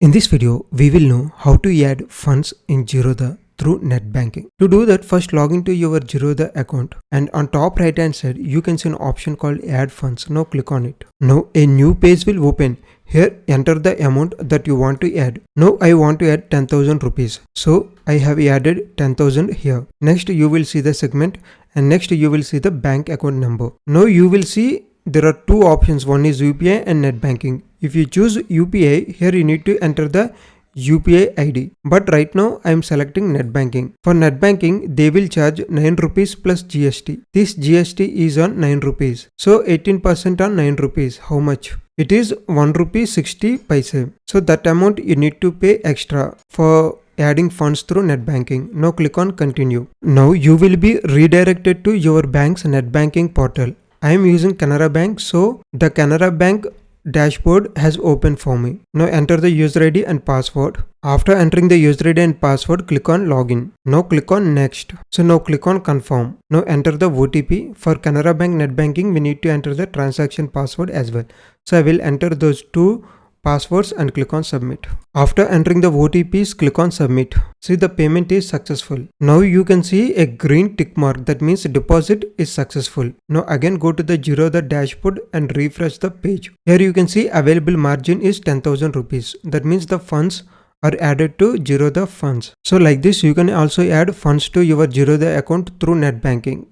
In this video, we will know how to add funds in Zerodha through net banking. To do that, first log into your Zerodha account, and on top right hand side, you can see an option called add funds. Now click on it. Now a new page will open. Here enter the amount that you want to add. Now I want to add 10,000 rupees. So I have added 10,000 here. Next you will see the segment, and next you will see the bank account number. Now you will see there are two options. One is UPI and net banking. If you choose UPI, here you need to enter the UPI ID. But right now I am selecting net banking. For net banking, they will charge 9 rupees plus GST. This GST is on 9 rupees. So 18% on 9 rupees. How much? It is 1 rupee 60 paise. So that amount you need to pay extra for adding funds through net banking. Now click on continue. Now you will be redirected to your bank's net banking portal. I am using Canara Bank, so the Canara Bank dashboard has opened for me. Now enter the user ID and password. After entering the user ID and password, click on login. Now click on next. So now click on confirm. Now enter the OTP. For Canara Bank net banking, we need to enter the transaction password as well. So I will enter those two passwords and click on submit. After entering the OTPs, click on submit. See, the payment is successful. Now you can see a green tick mark, that means deposit is successful. Now again go to the Zerodha dashboard and refresh the page. Here you can see available margin is 10,000 rupees. That means the funds are added to Zerodha funds. So like this, you can also add funds to your Zerodha account through net banking.